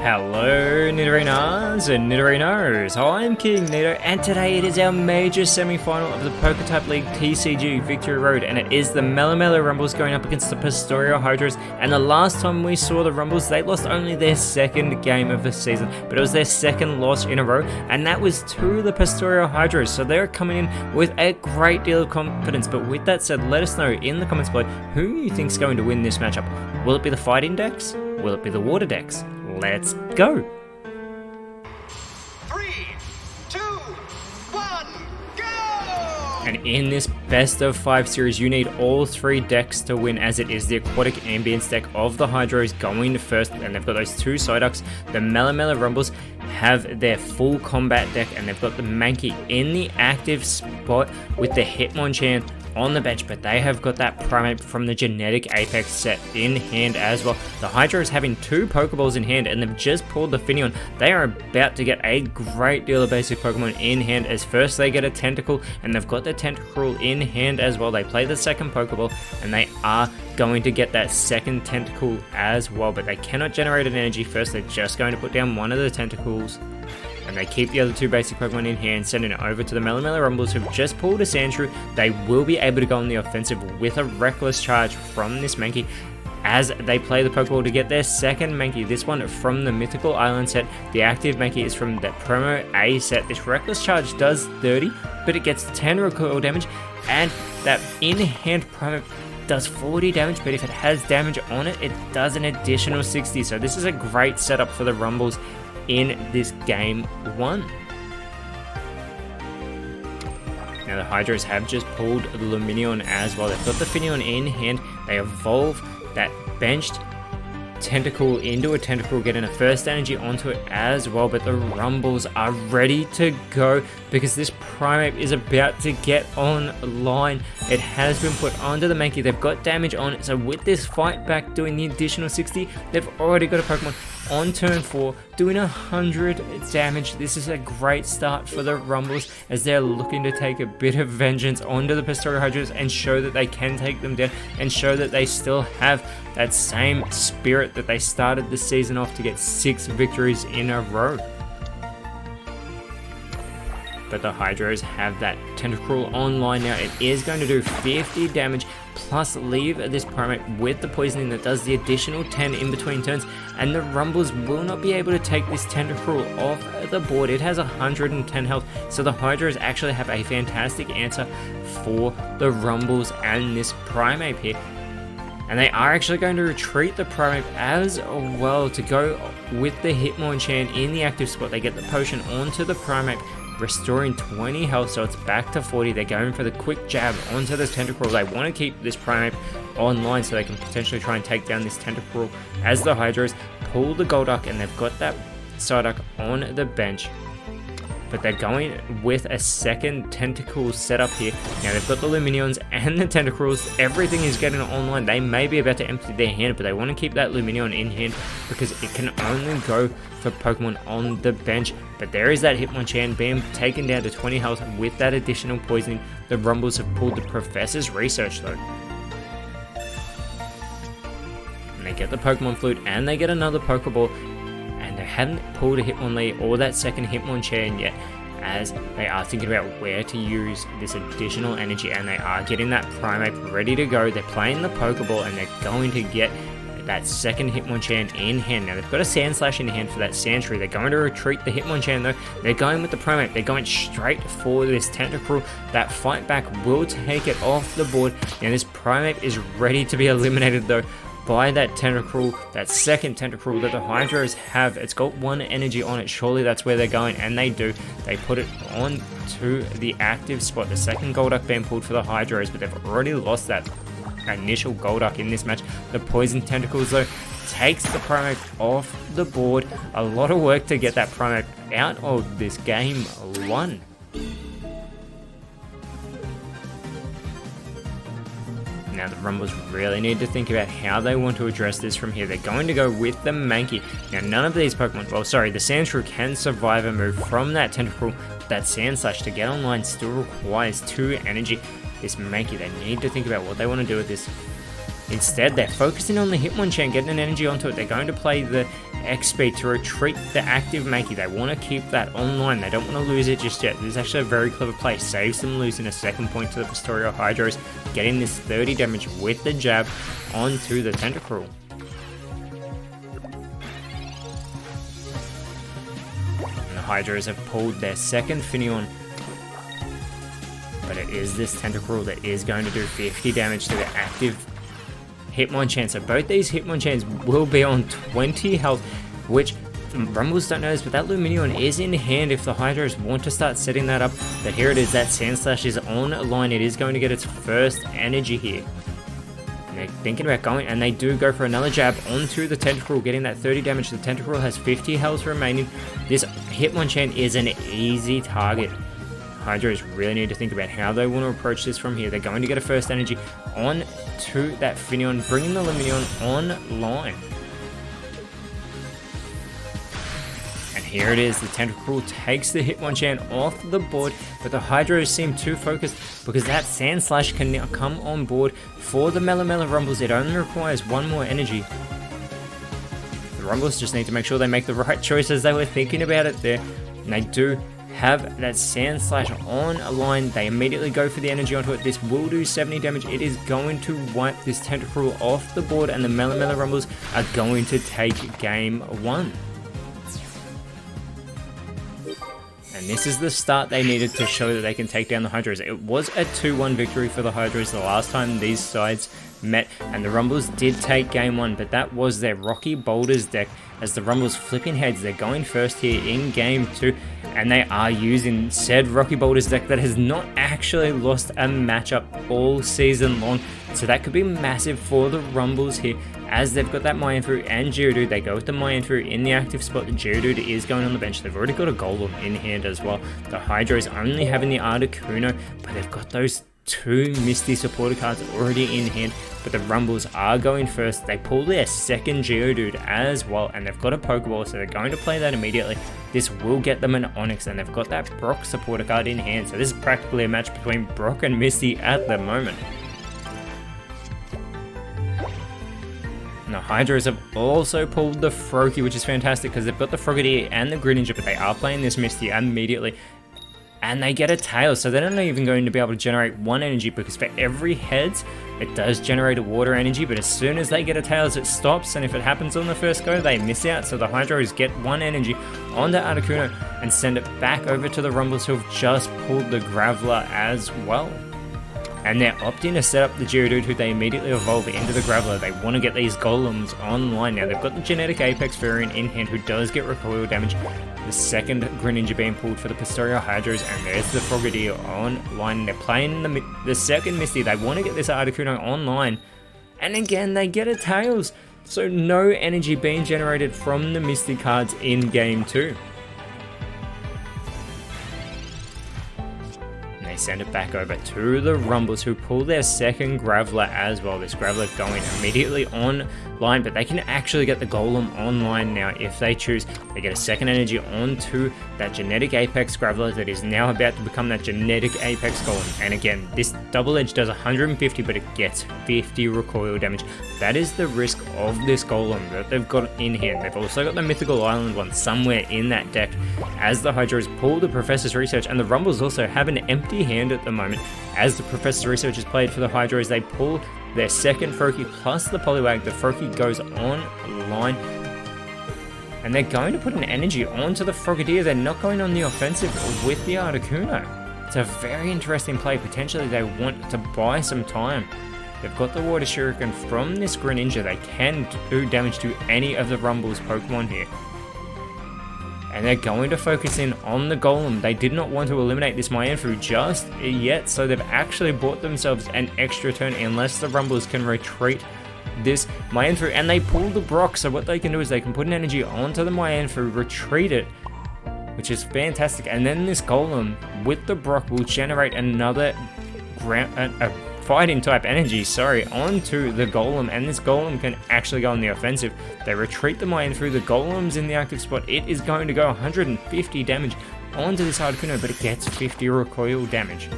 Hello Nidorinas and Nidorinos, I'm KingNido and today it is our major semi-final of the PokeType League TCG Victory Road, and it is the Melamela Rumbles going up against the Pastoria Hydras. And the last time we saw the Rumbles, they lost only their second game of the season, but it was their second loss in a row, and that was to the Pastoria Hydras, so they're coming in with a great deal of confidence. But with that said, let us know in the comments below who you think's going to win this matchup. Will it be the Fighting decks? Will it be the Water decks? Let's go! 3, 2, 1, go! And in this best of 5 series, you need all 3 decks to win, as it is the Aquatic Ambience deck of the Hydros going first, and they've got those 2 Psyducks. The Melamela Rumbles have their full combat deck, and they've got the Mankey in the active spot with the Hitmonchan on the bench, but they have got that Primeape from the Genetic Apex set in hand as well. The Hydra is having 2 Pokeballs in hand, and they've just pulled the Finneon. They are about to get a great deal of basic Pokemon in hand, as first they get a Tentacle, and they've got the Tentacruel in hand as well. They play the second Pokeball, and they are going to get that second Tentacle as well, but they cannot generate an energy first. They're just going to put down one of the Tentacles, and they keep the other 2 basic Pokemon in hand, sending it over to the Melamela Rumbles, who've just pulled a Sandshrew. They will be able to go on the offensive with a Reckless Charge from this Mankey, as they play the Pokeball to get their second Mankey, this one from the Mythical Island set. The active Mankey is from the Promo A set. This Reckless Charge does 30, but it gets 10 recoil damage, and that in-hand Primeape does 40 damage, but if it has damage on it, it does an additional 60, so this is a great setup for the Rumbles in this game 1. Now the Hydras have just pulled the Lumineon as well. They've got the Finneon in hand. They evolve that benched Tentacle into a Tentacle, getting a first energy onto it as well, but the Rumbles are ready to go because this Primeape is about to get online. It has been put onto the Mankey. They've got damage on it, so with this fight back doing the additional 60, they've already got a Pokemon on turn 4 doing 100 damage. This is a great start for the Rumbles, as they're looking to take a bit of vengeance onto the Pastoria Hydras and show that they can take them down, and show that they still have that same spirit that they started the season off to get 6 victories in a row. But the Hydros have that Tentacruel online now. It is going to do 50 damage, plus leave this Primeape with the poisoning that does the additional 10 in between turns, and the Rumbles will not be able to take this Tentacruel off the board. It has 110 health, so the Hydros actually have a fantastic answer for the Rumbles and this Primeape here. And they are actually going to retreat the Primeape as well to go with the Hitmonchan in the active spot. They get the potion onto the Primeape, restoring 20 health, so it's back to 40. They're going for the quick jab onto this Tentacruel. They want to keep this Primeape online so they can potentially try and take down this Tentacruel, as the Hydras pull the Golduck, and they've got that Psyduck on the bench. But they're going with a second Tentacle setup here. Now they've got the Lumineons and the Tentacruels. Everything is getting online. They may be about to empty their hand, but they want to keep that Lumineon in hand because it can only go for Pokemon on the bench. But there is that Hitmonchan being taken down to 20 health with that additional poisoning. The Rumbles have pulled the Professor's Research though. And they get the Pokemon Flute, and they get another Pokeball. And they haven't pulled a Hitmonlee or that second Hitmonchan yet, as they are thinking about where to use this additional energy, and they are getting that Primeape ready to go. They're playing the Pokeball, and they're going to get that second Hitmonchan in hand. Now they've got a Sandslash in hand for that Sandshrew. They're going to retreat the Hitmonchan though. They're going with the Primeape. They're going straight for this Tentacruel. That fight back will take it off the board. Now this Primeape is ready to be eliminated though by that Tentacruel, that second Tentacruel that the Hydros have. It's got 1 energy on it. Surely that's where they're going, and they do. They put it on to the active spot. The second Golduck being pulled for the Hydros, but they've already lost that initial Golduck in this match. The Poison Tentacles though takes the Primeape off the board. A lot of work to get that Primeape out of this game 1. Now the Rumbles really need to think about how they want to address this from here. They're going to go with the Mankey. Now none of these Pokemon, well sorry, the Sandshrew can survive a move from that Tentacruel. That Sandslash to get online still requires 2 energy. This Mankey, they need to think about what they want to do with this. Instead, they're focusing on the Hitmonchan, getting an energy onto it. They're going to play the X speed to retreat the active Mankey. They want to keep that online. They don't want to lose it just yet. This is actually a very clever play. Saves them losing a second point to the Pastoral Hydros, getting this 30 damage with the jab onto the Tentacruel. And the Hydros have pulled their second Finneon. But it is this Tentacruel that is going to do 50 damage to the active Hitmonchan. So both these Hitmonchans will be on 20 health, which Rumbles don't know this, but that Lumineon is in hand if the Hydros want to start setting that up. But here it is, that Sandslash is online. It is going to get its first energy here. And they're thinking about going, and they do go for another jab onto the Tentacruel, getting that 30 damage. The Tentacruel has 50 health remaining. This Hitmonchan is an easy target. Hydros really need to think about how they want to approach this from here. They're going to get a first energy on to that Finneon, bringing the Lumineon online. And here it is, the Tentacruel takes the Hitmonchan off the board, but the Hydros seem too focused because that Sandslash can now come on board for the Melamela Rumbles. It only requires one more energy. The Rumbles just need to make sure they make the right choices. They were thinking about it there, and they do have that Sandslash on a line. They immediately go for the energy onto it. This will do 70 damage. It is going to wipe this Tentacruel off the board, and the Melamela Rumbles are going to take game 1. And this is the start they needed to show that they can take down the Hydros. It was a 2-1 victory for the Hydros the last time these sides met, and the Rumbles did take game 1, but that was their Rocky Boulders deck. As the Rumbles flipping heads, they're going first here in game 2, and they are using said Rocky Boulders deck that has not actually lost a matchup all season long. So that could be massive for the Rumbles here, as they've got that Mienfoo and Geodude. They go with the Mienfoo in the active spot. The Geodude is going on the bench. They've already got a Golem in hand as well. The Hydros only having the Articuno, but they've got those 2 Misty supporter cards already in hand. But the Rumbles are going first. They pull their second Geodude as well, and they've got a Pokeball, so they're going to play that immediately. This will get them an Onix, and they've got that Brock supporter card in hand. So this is practically a match between Brock and Misty at the moment. And the Hydros have also pulled the Froakie, which is fantastic because they've got the Frogadier and the Greninja, but they are playing this Misty immediately. And they get a tail, so they're not even going to be able to generate 1 energy, because for every heads, it does generate a water energy, but as soon as they get a tails, it stops, and if it happens on the first go, they miss out. So the Hydros get 1 energy onto Articuno and send it back over to the Rumbles, who've just pulled the Graveler as well. And they're opting to set up the Geodude, who they immediately evolve into the Graveler. They want to get these Golems online. Now, they've got the Genetic Apex variant in hand, who does get recoil damage. The second Greninja being pulled for the Pastoral Hydros, and there's the Frogadier online. They're playing the second Misty. They want to get this Articuno online. And again, they get a Tails. So no energy being generated from the Misty cards in game 2. They send it back over to the Rumbles, who pull their second Graveler as well. This Graveler going immediately online, but they can actually get the Golem online now if they choose. They get a second energy onto that Genetic Apex Graveler that is now about to become that Genetic Apex Golem. And again, this Double Edge does 150, but it gets 50 recoil damage. That is the risk of this Golem that they've got in hand. They've also got the Mythical Island one somewhere in that deck, as the Hydros pull the Professor's Research, and the Rumbles also have an empty hand at the moment. As the Professor's Research is played for the Hydros, they pull their second Froakie plus the Poliwag. The Froakie goes online, and they're going to put an energy onto the Frogadier. They're not going on the offensive with the Articuno. It's a very interesting play. Potentially they want to buy some time. They've got the Water Shuriken from this Greninja. They can do damage to any of the Rumbles Pokemon here. And they're going to focus in on the Golem. They did not want to eliminate this Mienfoo just yet, so they've actually bought themselves an extra turn unless the Rumbles can retreat this Mienfoo. And they pull the Brock, so what they can do is they can put an energy onto the Mienfoo, retreat it, which is fantastic. And then this Golem with the Brock will generate another fighting type energy, onto the Golem, and this Golem can actually go on the offensive. They retreat the Mienfoo, the Golem's in the active spot. It is going to go 150 damage onto this Articuno, but it gets 50 recoil damage.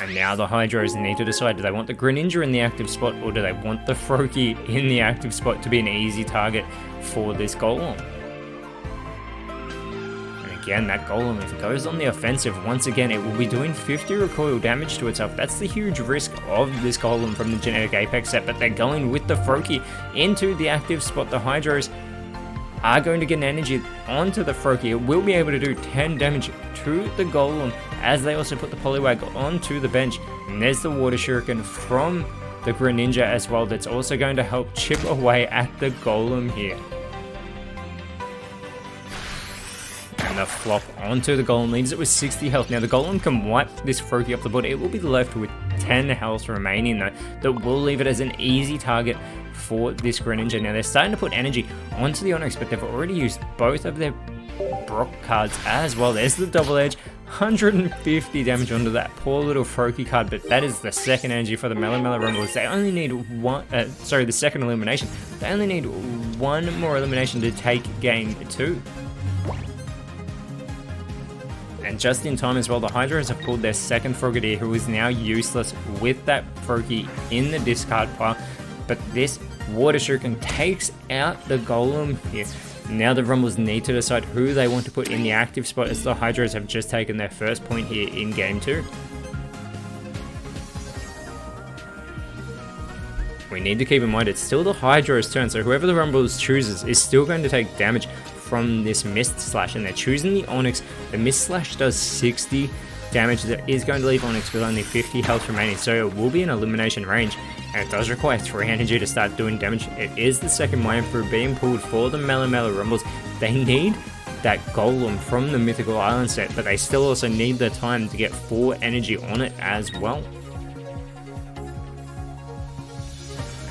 And now the Hydros need to decide, do they want the Greninja in the active spot, or do they want the Froakie in the active spot to be an easy target for this Golem? And again, that Golem, if it goes on the offensive, once again, it will be doing 50 recoil damage to itself. That's the huge risk of this Golem from the Genetic Apex set, but they're going with the Froakie into the active spot. The Hydros are going to get an energy onto the Froakie. It will be able to do 10 damage to the Golem as they also put the Poliwag onto the bench. And there's the Water Shuriken from the Greninja as well, that's also going to help chip away at the Golem here. And the flop onto the Golem leaves it with 60 health. Now the Golem can wipe this Froakie off the board. It will be left with 10 health remaining though, that will leave it as an easy target for this Greninja. Now they're starting to put energy onto the Onix, but they've already used both of their Brock cards as well. There's the double edge, 150 damage onto that poor little Froakie card, but that is the second energy for the Melamela Rumbles. They only need the second elimination. They only need one more elimination to take game 2. And just in time as well, the Hydros have pulled their second Frogadier, who is now useless with that Froakie in the discard pile. But this Water Shuriken takes out the Golem here. Now the Rumbles need to decide who they want to put in the active spot, as the Hydros have just taken their first point here in game 2. We need to keep in mind it's still the Hydros' turn, so whoever the Rumbles chooses is still going to take damage from this Mist Slash, and they're choosing the Onix. The Mist Slash does 60 damage. That is going to leave Onix with only 50 health remaining, so it will be an elimination range, and it does require 3 energy to start doing damage. It is the second Wayampu being pulled for the Melamela Rumbles. They need that Golem from the Mythical Island set, but they still also need the time to get 4 energy on it as well.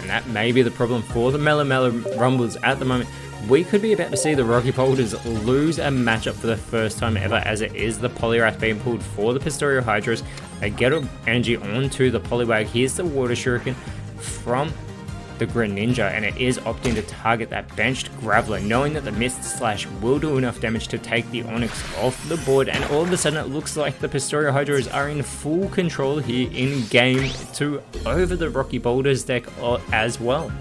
And that may be the problem for the Melamela Rumbles at the moment. We could be about to see the Rocky Boulders lose a matchup for the first time ever, as it is the Poliwrath being pulled for the Pastoria Hydros. They get energy onto the Poliwag. Here's the Water Shuriken from the Greninja, and it is opting to target that benched Graveler, knowing that the Mist Slash will do enough damage to take the Onix off the board. And all of a sudden it looks like the Pastoria Hydros are in full control here in game 2 over the Rocky Boulders deck as well.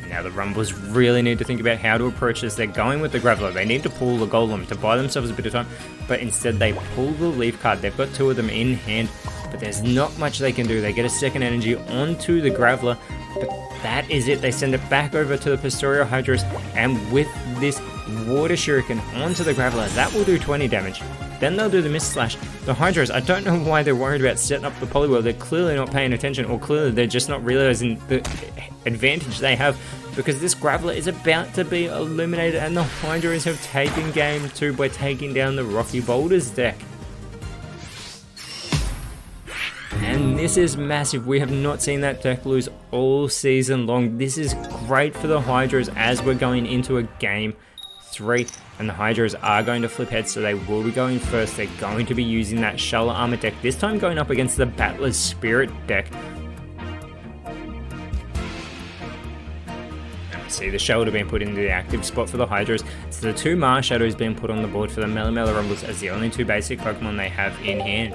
Now the Rumbles really need to think about how to approach this. They're going with the Graveler. They need to pull the Golem to buy themselves a bit of time, but instead they pull the Leaf card. They've got 2 of them in hand, but there's not much they can do. They get a second energy onto the Graveler, but that is it. They send it back over to the Pastoria Hydros, and with this Water Shuriken onto the Graveler, that will do 20 damage. Then they'll do the Mist Slash. The Hydros, I don't know why they're worried about setting up the Poliwhirl. They're clearly not paying attention, or clearly they're just not realizing the advantage they have, because this Graveler is about to be eliminated, and the Hydros have taken game 2 by taking down the Rocky Boulders deck. And this is massive. We have not seen that deck lose all season long. This is great for the Hydros as we're going into a game 3, and the Hydros are going to flip heads, so they will be going first. They're going to be using that Charlotte Armor deck, this time going up against the Battler's Spirit deck. See the Shoulder being put into the active spot for the Hydros. So the 2 Mars Shadows being put on the board for the Melamela Rumbles as the only 2 basic Pokemon they have in hand.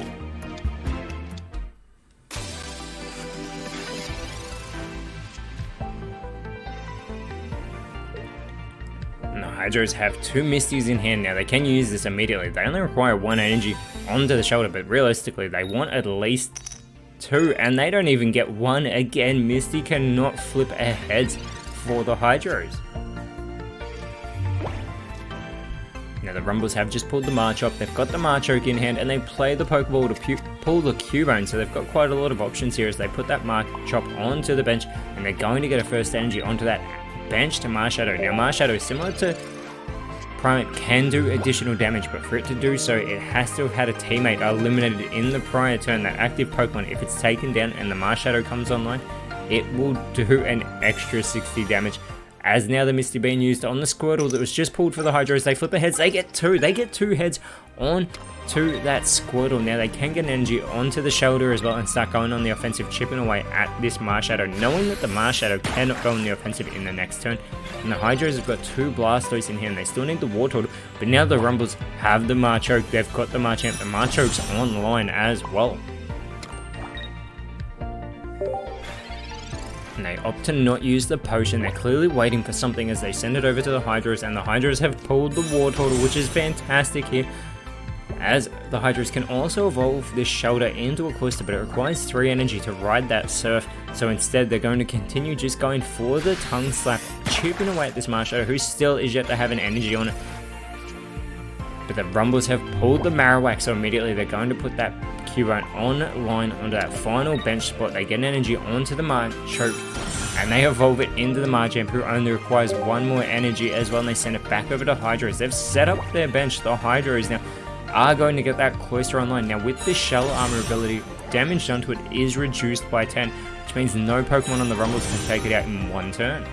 And the Hydros have 2 Misties in hand now. They can use this immediately. They only require 1 energy onto the Shoulder, but realistically they want at least 2, and they don't even get 1 again. Misty cannot flip ahead for the Hydros. Now the Rumbles have just pulled the Marchop. They've got the Machoke in hand, and they play the Pokeball to pull the Cubone, so they've got quite a lot of options here as they put that Marchop onto the bench, and they're going to get a first energy onto that bench to Marshadow. Now Marshadow, similar to Primeape, can do additional damage, but for it to do so, it has to have had a teammate eliminated in the prior turn. That active Pokemon, if it's taken down and the Marshadow comes online, it will do an extra 60 damage. As now the Misty being used on the Squirtle that was just pulled for the Hydros, they flip the heads, they get 2 heads on to that Squirtle. Now they can get energy onto the Shelter as well and start going on the offensive, chipping away at this Marshadow, knowing that the Marshadow cannot go on the offensive in the next turn. And the Hydros have got 2 Blastoise in here, and they still need the Wartortle, but now the Rumbles have the Machoke, they've got the Machamp, the Machoke's online as well. And they opt to not use the potion. They're clearly waiting for something as they send it over to the Hydros, and the Hydros have pulled the Wartortle, which is fantastic here, as the Hydros can also evolve this Shelter into a Cloyster, but it requires 3 energy to ride that Surf, so instead they're going to continue just going for the Tongue Slap, chipping away at this Marshadow, who still is yet to have an energy on it. But the Rumbles have pulled the Marowak, so immediately they're going to put that Cubone online onto that final bench spot. They get an energy onto the Machoke, and they evolve it into the Machamp, who only requires 1 more energy as well, and they send it back over to Hydros. They've set up their bench. The Hydros now are going to get that Cloyster online. Now with this Shell Armor ability, damage done to it is reduced by 10, which means no Pokemon on the Rumbles can take it out in 1 turn.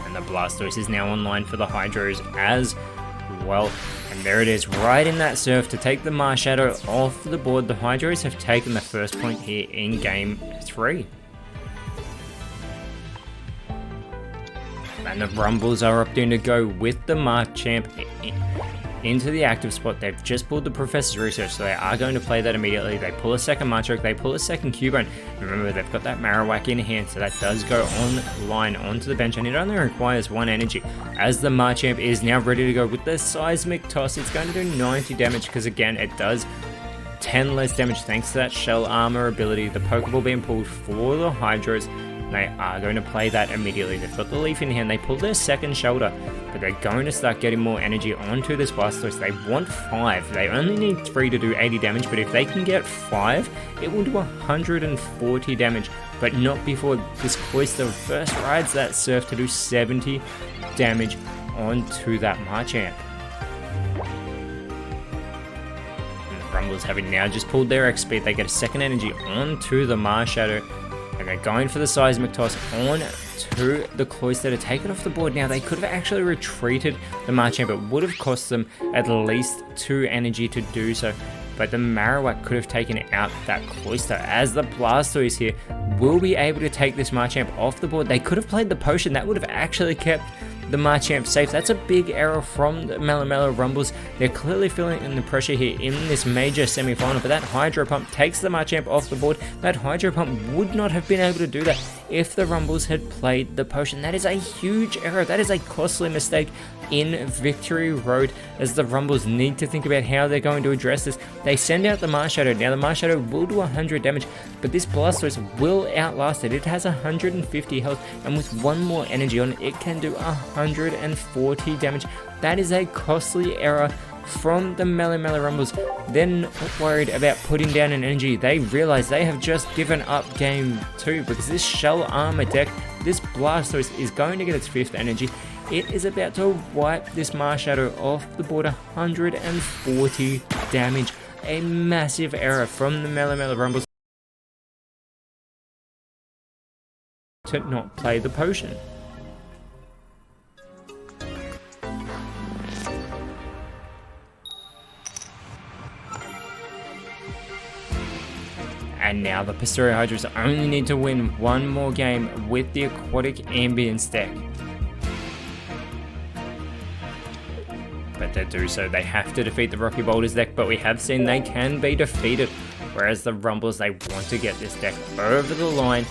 And the Blastoise is now online for the Hydros as well. And there it is, right in that Surf to take the Marshadow off the board. The Hydros have taken the first point here in Game 3. And the Rumbles are opting to go with the Machamp into the active spot. They've just pulled the Professor's Research, so they are going to play that immediately. They pull a second Machoke, they pull a second Cubone. Remember, they've got that Marowak in hand, so that does go online onto the bench, and it only requires 1 energy. As the Machamp is now ready to go with the Seismic Toss, it's going to do 90 damage, because again, it does 10 less damage thanks to that Shell Armor ability. The Pokeball being pulled for the Hydros. They are going to play that immediately. They've got the Leaf in hand. They pulled their second Shelter, but they're going to start getting more energy onto this Blastoise. They want 5. They only need 3 to do 80 damage, but if they can get 5, it will do 140 damage, but not before this Cloyster first rides that Surf to do 70 damage onto that Machamp. And the Rumbles having now just pulled their X Speed. They get a second energy onto the Marshadow, and they're going for the Seismic Toss on to the Cloyster to take it off the board. Now, they could have actually retreated the Machamp. It would have cost them at least 2 energy to do so, but the Marowak could have taken out that Cloyster, as the Blastoise here will be able to take this Machamp off the board. They could have played the potion. That would have actually kept the Machamp safe. That's a big error from the Melamela Rumbles. They're clearly feeling in the pressure here in this major semi-final, but that Hydro Pump takes the Machamp off the board. That Hydro Pump would not have been able to do that if the Rumbles had played the potion. That is a huge error. That is a costly mistake in Victory Road, as the Rumbles need to think about how they're going to address this. They send out the Marshadow. Now the Marshadow will do 100 damage, but this Blastoise will outlast it. It has 150 health, and with 1 more energy on it, it can do 140 damage. That is a costly error from the Melamela Rumbles. They're not worried about putting down an energy. They realize they have just given up Game 2, because this Shell Armor deck, this Blastoise is going to get its 5th energy. It is about to wipe this Marshadow off the board. 140 damage. A massive error from the Melamela Rumbles to not play the potion. And now the Pastoria Hydros only need to win 1 more game with the Aquatic Ambience deck. But to do so, they have to defeat the Rocky Boulders deck, but we have seen they can be defeated, whereas the Rumbles, they want to get this deck over the line,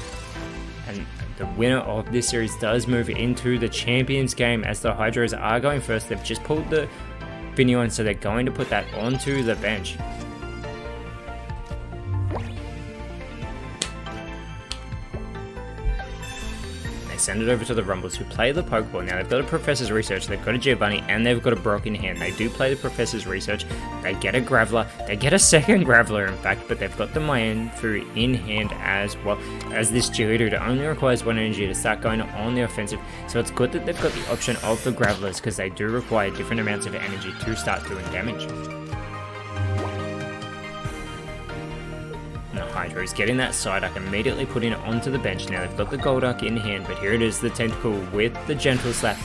and the winner of this series does move into the Champions game, as the Hydros are going first. They've just pulled the Finneon, so they're going to put that onto the bench. Send it over to the Rumbles, who play the Pokeball. Now they've got a Professor's Research, they've got a Giovanni, and they've got a Brock in hand. They do play the Professor's Research, they get a Graveler, they get a second Graveler in fact, but they've got the Mienfoo in hand as well, as this Geodude only requires 1 energy to start going on the offensive. So it's good that they've got the option of the Gravelers, because they do require different amounts of energy to start doing damage. Hydros getting that Psyduck, immediately putting it onto the bench. Now they've got the Golduck in hand, but here it is, the Tentacle with the Gentle Slap,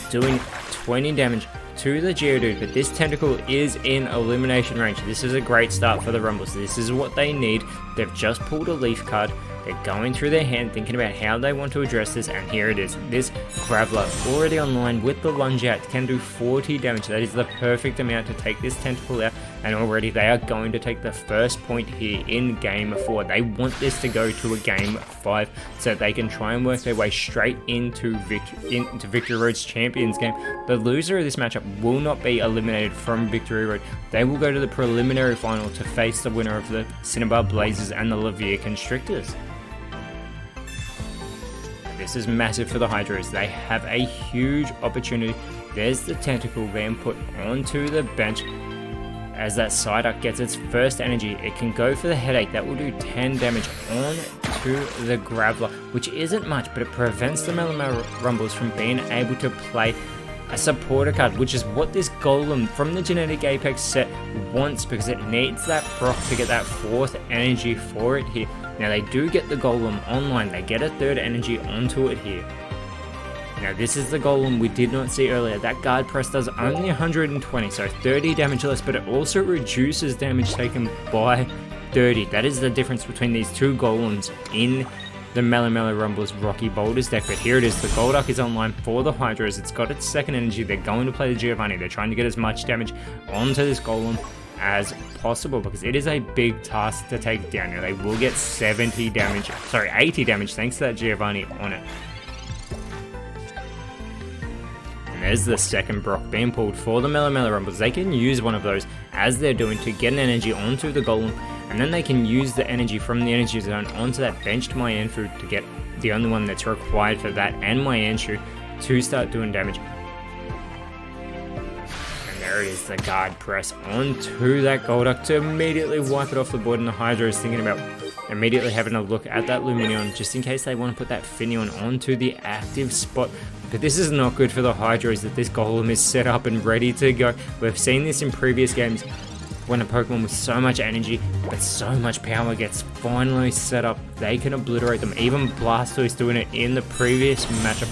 doing 20 damage to the Geodude, but this Tentacle is in elimination range. This is a great start for the Rumbles. This is what they need. They've just pulled a Leaf card. They're going through their hand, thinking about how they want to address this, and here it is. This Graveler, already online with the lunge out, can do 40 damage. That is the perfect amount to take this Tentacle out, and already they are going to take the first point here in Game 4. They want this to go to a Game 5, so they can try and work their way straight into Victory Road's Champions game. The loser of this matchup will not be eliminated from Victory Road. They will go to the preliminary final to face the winner of the Cinnabar Blazers and the Levere Constrictors. This is massive for the Hydros. They have a huge opportunity. There's the Tentacle being put onto the bench. As that Psyduck gets its first energy, it can go for the Headache. That will do 10 damage on to the Graveler, which isn't much, but it prevents the Melamel Rumbles from being able to play a supporter card, which is what this Golem from the Genetic Apex set wants, because it needs that proc to get that 4th energy for it here. Now they do get the Golem online, they get a 3rd energy onto it here. Now this is the Golem we did not see earlier. That guard press does only 120, so 30 damage less, but it also reduces damage taken by 30. That is the difference between these two Golems in the Melamela Rumbles Rocky Boulders deck. But here it is, the Golduck is online for the Hydros. It's got its 2nd energy. They're going to play the Giovanni. They're trying to get as much damage onto this Golem as possible, because it is a big task to take down. Now they will get 80 damage thanks to that Giovanni on it. And there's the second Brock being pulled for the Melamela Rumbles. They can use one of those as they're doing to get an energy onto the Golem, and then they can use the energy from the energy zone onto that benched Myanfu to get the only one that's required for that and Myanshu to start doing damage. There it is, the guard press onto that Golduck to immediately wipe it off the board, and the Hydra is thinking about immediately having a look at that Lumineon just in case they want to put that Finneon onto the active spot. But this is not good for the Hydros that this Golem is set up and ready to go. We've seen this in previous games when a Pokemon with so much energy but so much power gets finally set up, they can obliterate them. Even Blastoise doing it in the previous matchup.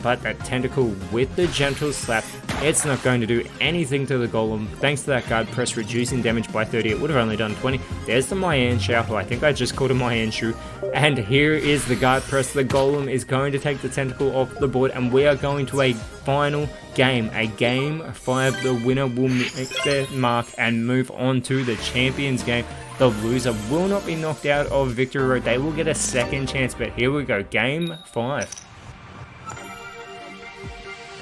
But that Tentacle with the Gentle Slap, it's not going to do anything to the Golem. Thanks to that guard press reducing damage by 30, it would have only done 20. There's the Myanshu, who I think I just called a Myanshu. And here is the guard press. The Golem is going to take the Tentacle off the board, and we are going to a final game. A Game 5. The winner will make their mark and move on to the Champions game. The loser will not be knocked out of Victory Road. They will get a second chance, but here we go. Game 5.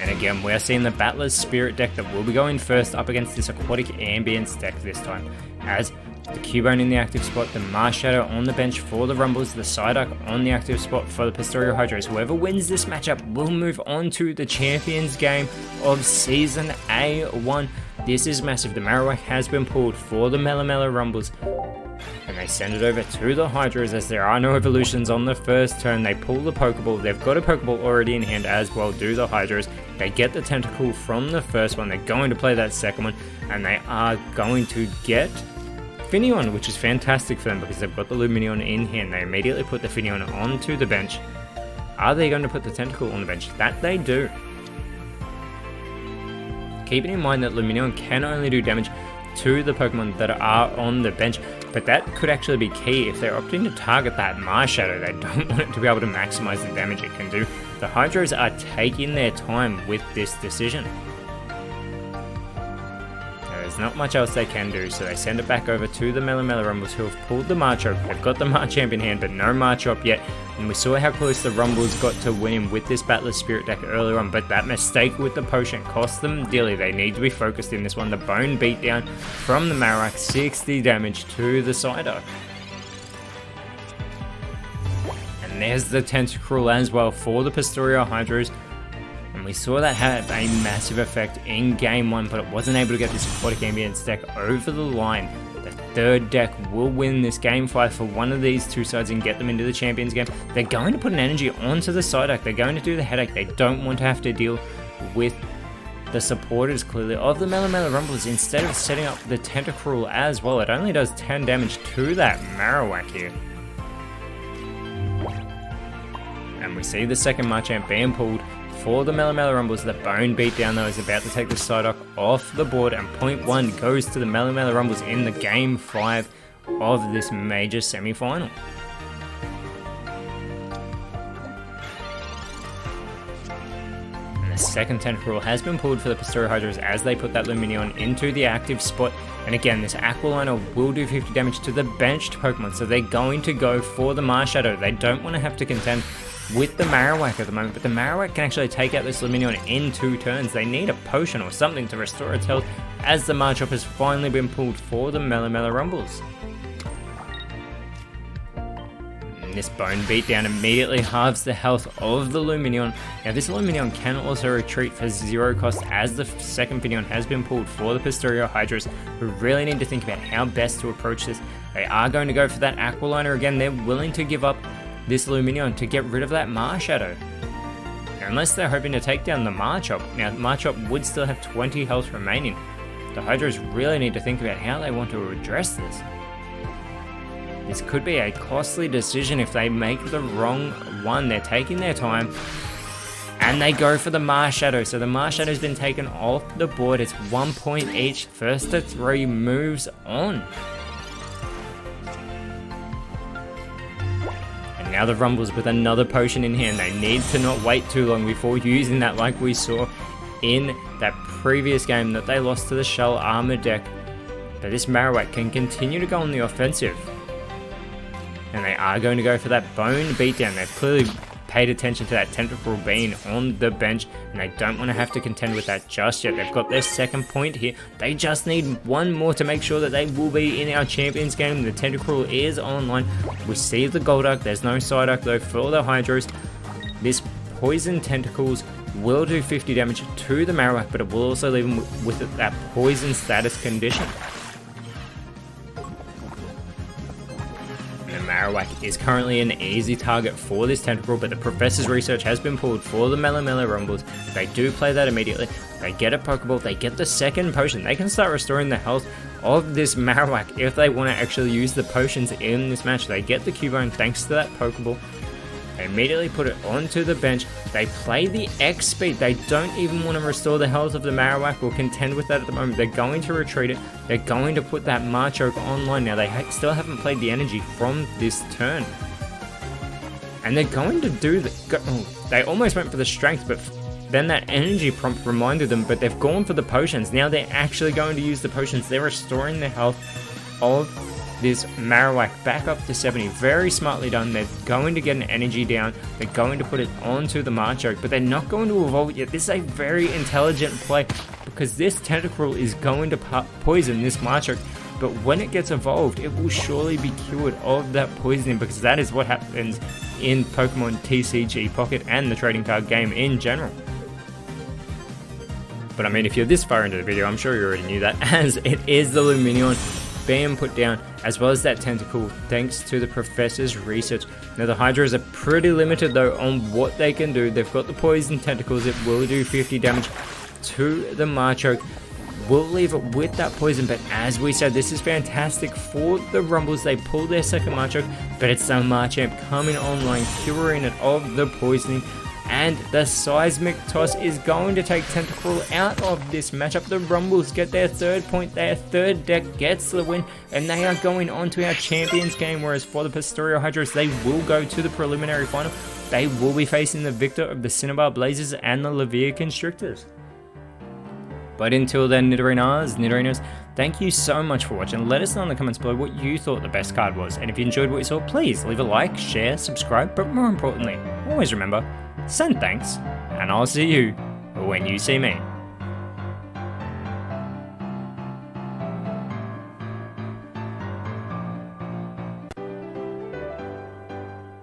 And again, we're seeing the Battler's Spirit deck that will be going first up against this Aquatic Ambience deck this time. As the Cubone in the active spot, the Marshadow on the bench for the Rumbles, the Psyduck on the active spot for the Pastoral Hydros. Whoever wins this matchup will move on to the Champions game of Season A1. This is massive. The Marowak has been pulled for the Melamela Rumbles, and they send it over to the Hydros as there are no evolutions on the first turn. They pull the Pokeball. They've got a Pokeball already in hand, as well do the Hydros. They get the Tentacle from the first one. They're going to play that second one, and they are going to get Finneon, which is fantastic for them because they've got the Lumineon in hand. They immediately put the Finneon onto the bench. Are they going to put the Tentacle on the bench? That they do. Keeping in mind that Lumineon can only do damage to the Pokemon that are on the bench, but that could actually be key if they're opting to target that Marshadow. They don't want it to be able to maximize the damage it can do. The Hydros are taking their time with this decision. There's not much else they can do, so they send it back over to the Melamela Rumbles, who have pulled the Marchop. They've got the Marchamp in hand, but no Marchop yet, and we saw how close the Rumbles got to winning with this Battler's Spirit deck earlier on, but that mistake with the potion cost them dearly. They need to be focused in this one. The Bone Beatdown from the Marowak, 60 damage to the Psyduck. And there's the Tentacruel as well for the Pastoral Hydros. And we saw that have a massive effect in Game 1, but it wasn't able to get this Aquatic Ambience deck over the line. The third deck will win this Game 5 for one of these two sides and get them into the Champions game. They're going to put an energy onto the Psyduck. They're going to do the Headache. They don't want to have to deal with the supporters, clearly, of the Melamela Rumbles. Instead of setting up the Tentacruel as well, it only does 10 damage to that Marowak here. And we see the second Marchamp being pulled for the Melamela Rumbles. The Bone Beatdown though is about to take the Psyduck off the board, and point 1 goes to the Melamela Rumbles in the Game 5 of this major semi-final. Second Tentacruel has been pulled for the Pastoria Hydras as they put that Lumineon into the active spot. And again, this Aqualiner will do 50 damage to the benched Pokemon, so they're going to go for the Marshadow. They don't want to have to contend with the Marowak at the moment, but the Marowak can actually take out this Lumineon in 2 turns. They need a potion or something to restore its health, as the Marchop has finally been pulled for the Melamela Rumbles. This Bone Beatdown immediately halves the health of the Lumineon. Now this Lumineon can also retreat for 0 cost, as the second Pinion has been pulled for the Pastoria Hydras, who really need to think about how best to approach this. They are going to go for that Aqualiner again. They're willing to give up this Lumineon to get rid of that Marshadow. Unless they're hoping to take down the Marchop. Now Marchop would still have 20 health remaining. The Hydras really need to think about how they want to address this. This could be a costly decision if they make the wrong one. They're taking their time, and they go for the Marshadow. So the Marshadow's been taken off the board. It's 1 point each. First to 3 moves on. And now the Rumbles with another potion in hand. They need to not wait too long before using that, like we saw in that previous game that they lost to the Shell Armor deck. But this Marowak can continue to go on the offensive. And they are going to go for that Bone Beatdown. They've clearly paid attention to that Tentacruel being on the bench, and they don't want to have to contend with that just yet. They've got their second point here. They just need one more to make sure that they will be in our Champions game. The Tentacruel is online. We see the Golduck. There's no Psyduck though for the Hydros. This Poison Tentacles will do 50 damage to the Marowak, but it will also leave them with that Poison status condition. Marowak is currently an easy target for this Tentacruel, but the Professor's Research has been pulled for the Melamela Rumbles. They do play that immediately. They get a Pokeball, they get the second potion. They can start restoring the health of this Marowak if they want to actually use the potions in this match. They get the Cubone thanks to that Pokeball. They immediately put it onto the bench. They play the X speed. They don't even want to restore the health of the Marowak or contend with that at the moment. They're going to retreat it. They're going to put that Machoke online. Now, they still haven't played the energy from this turn. And they're going to do they almost went for the strength, but then that energy prompt reminded them, but they've gone for the potions. Now they're actually going to use the potions. They're restoring the health of this Marowak back up to 70. Very smartly done. They're going to get an energy down. They're going to put it onto the Machoke, but they're not going to evolve it yet. This is a very intelligent play because this Tentacruel is going to poison this Machoke, but when it gets evolved, it will surely be cured of that poisoning, because that is what happens in Pokemon TCG Pocket and the trading card game in general. But I mean, if you're this far into the video, I'm sure you already knew that, as it is the Lumineon being put down, as well as that Tentacle, thanks to the Professor's Research. Now the Hydras are pretty limited though on what they can do. They've got the Poison Tentacles. It will do 50 damage to the Machoke. We'll leave it with that poison, but as we said, this is fantastic for the Rumbles. They pull their second Machoke, but it's the Machamp coming online, curing it of the poisoning. And the Seismic Toss is going to take Tentacruel out of this matchup. The Rumbles get their third point. Their third deck gets the win, and they are going on to our Champions game. Whereas for the Pastoria Hydras, they will go to the preliminary final. They will be facing the victor of the Cinnabar Blazers and the Levere Constrictors. But until then, Nidorinos, thank you so much for watching. Let us know in the comments below what you thought the best card was. And if you enjoyed what you saw, please leave a like, share, subscribe, but more importantly, always remember, send thanks, and I'll see you when you see me.